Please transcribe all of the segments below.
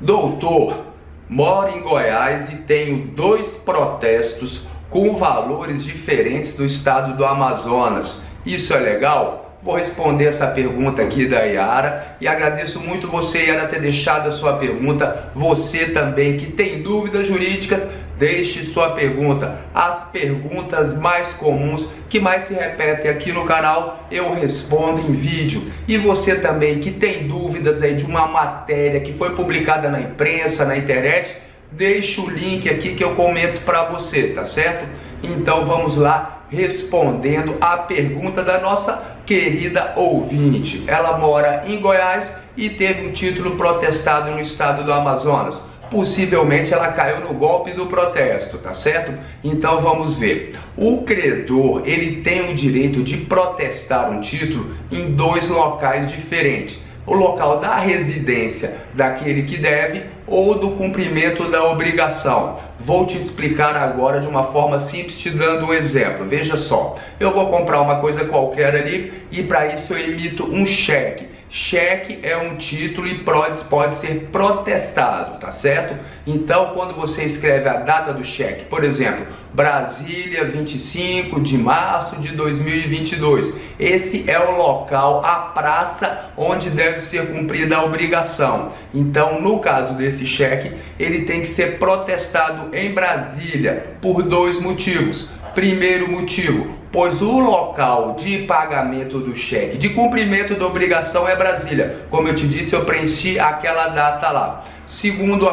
Doutor, moro em Goiás e tenho 2 protestos com valores diferentes do estado do Amazonas. Isso é legal? Vou responder essa pergunta aqui da Yara e agradeço muito você, Yara, ter deixado a sua pergunta. Você também que tem dúvidas jurídicas, deixe sua pergunta. As perguntas mais comuns que mais se repetem aqui no canal, eu respondo em vídeo. E você também que tem dúvidas aí de uma matéria que foi publicada na imprensa, na internet, deixa o link aqui que eu comento para você, tá certo? Então vamos lá, respondendo a pergunta da nossa querida ouvinte. Ela mora em Goiás e teve um título protestado no estado do Amazonas. Possivelmente ela caiu no golpe do protesto, tá certo? Então vamos ver. O credor, ele tem o direito de protestar um título em 2 locais diferentes. O local da residência daquele que deve ou do cumprimento da obrigação. Vou te explicar agora de uma forma simples, te dando um exemplo. Veja só, eu vou comprar uma coisa qualquer ali e para isso eu emito um cheque. Cheque é um título e pode ser protestado, tá certo? Então, quando você escreve a data do cheque, por exemplo, Brasília, 25 de março de 2022, esse é o local, a praça onde deve ser cumprida a obrigação. Então, no caso desse cheque, ele tem que ser protestado em Brasília por 2 motivos. Primeiro motivo, pois o local de pagamento do cheque, de cumprimento da obrigação é Brasília. Como eu te disse, eu preenchi aquela data lá. Segundo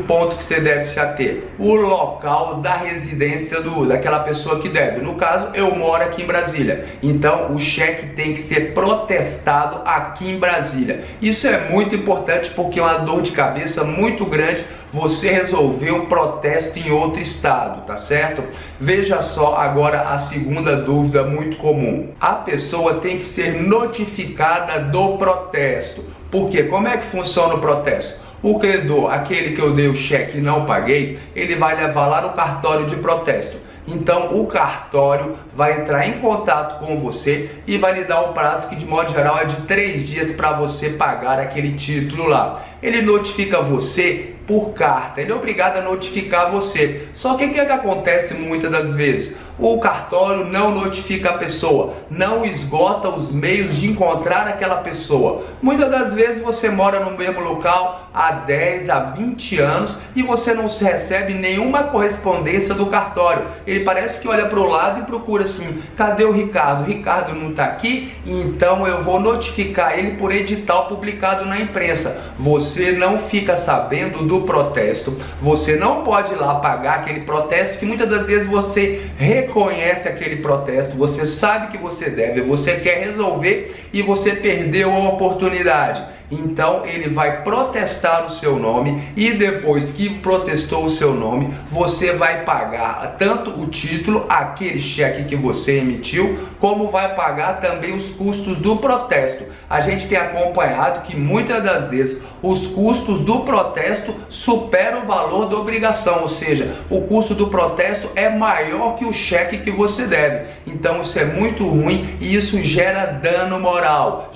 ponto que você deve se ater, o local da residência daquela pessoa que deve. No caso, eu moro aqui em Brasília, então o cheque tem que ser protestado aqui em Brasília. Isso é muito importante porque é uma dor de cabeça muito grande você resolver um protesto em outro estado, tá certo? Veja só agora a segunda dúvida muito comum. A pessoa tem que ser notificada do protesto. Por quê? Como é que funciona o protesto? O credor, aquele que eu dei o cheque e não paguei, ele vai levar lá no cartório de protesto. Então o cartório vai entrar em contato com você e vai lhe dar um prazo que de modo geral é de 3 dias para você pagar aquele título lá. Ele notifica você por carta, ele é obrigado a notificar você. Só que o que acontece muitas das vezes? O cartório não notifica a pessoa, não esgota os meios de encontrar aquela pessoa. Muitas das vezes você mora no mesmo local há 10, há 20 anos e você não recebe nenhuma correspondência do cartório. Ele parece que olha para o lado e procura assim, cadê o Ricardo? O Ricardo não está aqui, então eu vou notificar ele por edital publicado na imprensa. Você não fica sabendo do protesto, você não pode ir lá pagar aquele protesto que muitas das vezes você reconhece aquele protesto, você sabe que você deve, você quer resolver e você perdeu a oportunidade. Então ele vai protestar o seu nome e depois que protestou o seu nome, você vai pagar tanto o título, aquele cheque que você emitiu, como vai pagar também os custos do protesto. A gente tem acompanhado que muitas das vezes os custos do protesto superam o valor da obrigação, ou seja, o custo do protesto é maior que o cheque que você deve. Então isso é muito ruim e isso gera dano moral,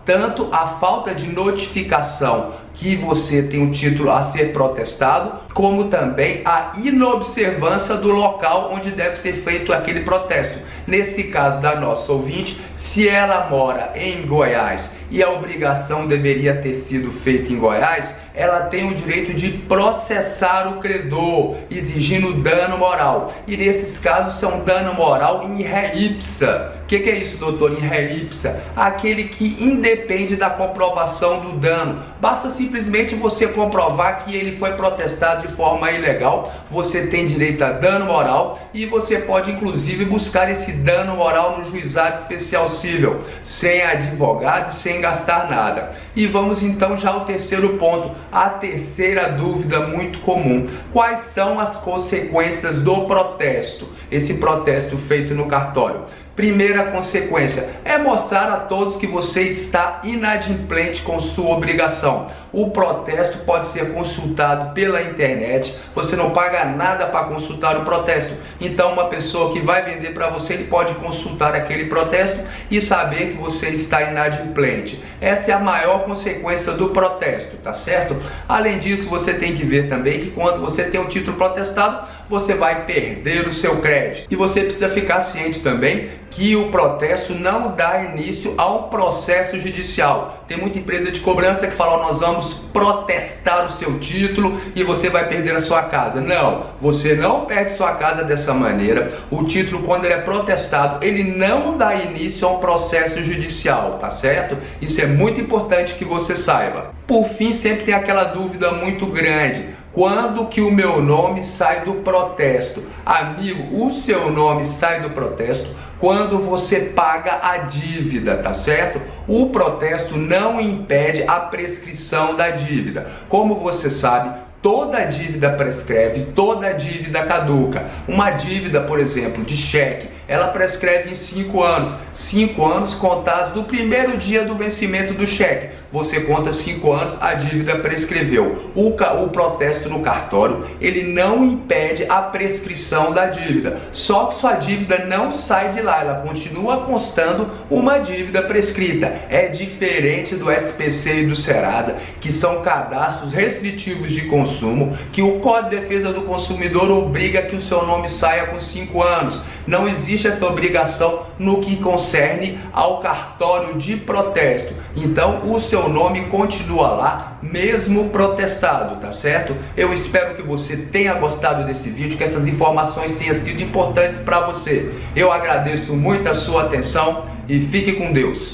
tanto a falta de notificação que você tem um título a ser protestado, como também a inobservância do local onde deve ser feito aquele protesto. Nesse caso da nossa ouvinte, se ela mora em Goiás e a obrigação deveria ter sido feita em Goiás, ela tem o direito de processar o credor, exigindo dano moral. E nesses casos são dano moral in re ipsa. O que é isso, doutor? In re ipsa? Aquele que independe da comprovação do dano. Basta simplesmente você comprovar que ele foi protestado de forma ilegal. Você tem direito a dano moral e você pode inclusive buscar esse dano moral no juizado especial cível, sem advogado e sem gastar nada. E vamos então já ao terceiro ponto, a terceira dúvida muito comum. Quais são as consequências do protesto? Esse protesto feito no cartório. Primeira consequência é mostrar a todos que você está inadimplente com sua obrigação. O protesto pode ser consultado pela internet, você não paga nada para consultar o protesto. Então uma pessoa que vai vender para você, ele pode consultar aquele protesto e saber que você está inadimplente. Essa é a maior consequência do protesto, tá certo? Além disso, você tem que ver também que quando você tem um título protestado, você vai perder o seu crédito. E você precisa ficar ciente também que o protesto não dá início ao processo judicial. Tem muita empresa de cobrança que fala: nós vamos protestar o seu título e você vai perder a sua casa. Não, você não perde sua casa dessa maneira. O título, quando ele é protestado, ele não dá início a um processo judicial, tá certo? Isso é muito importante que você saiba. Por fim, sempre tem aquela dúvida muito grande: quando que o meu nome sai do protesto? Amigo, o seu nome sai do protesto quando você paga a dívida, tá certo? O protesto não impede a prescrição da dívida. Como você sabe, toda dívida prescreve, toda dívida caduca. Uma dívida, por exemplo, de cheque, ela prescreve em 5 anos. 5 anos contados do primeiro dia do vencimento do cheque. Você conta 5 anos, a dívida prescreveu. O protesto no cartório, ele não impede a prescrição da dívida. Só que sua dívida não sai de lá, ela continua constando uma dívida prescrita. É diferente do SPC e do Serasa, que são cadastros restritivos de consumo, que o Código de Defesa do Consumidor obriga que o seu nome saia com 5 anos. Não existe essa obrigação no que concerne ao cartório de protesto. Então o seu nome continua lá, mesmo protestado, tá certo? Eu espero que você tenha gostado desse vídeo, que essas informações tenham sido importantes para você. Eu agradeço muito a sua atenção e fique com Deus.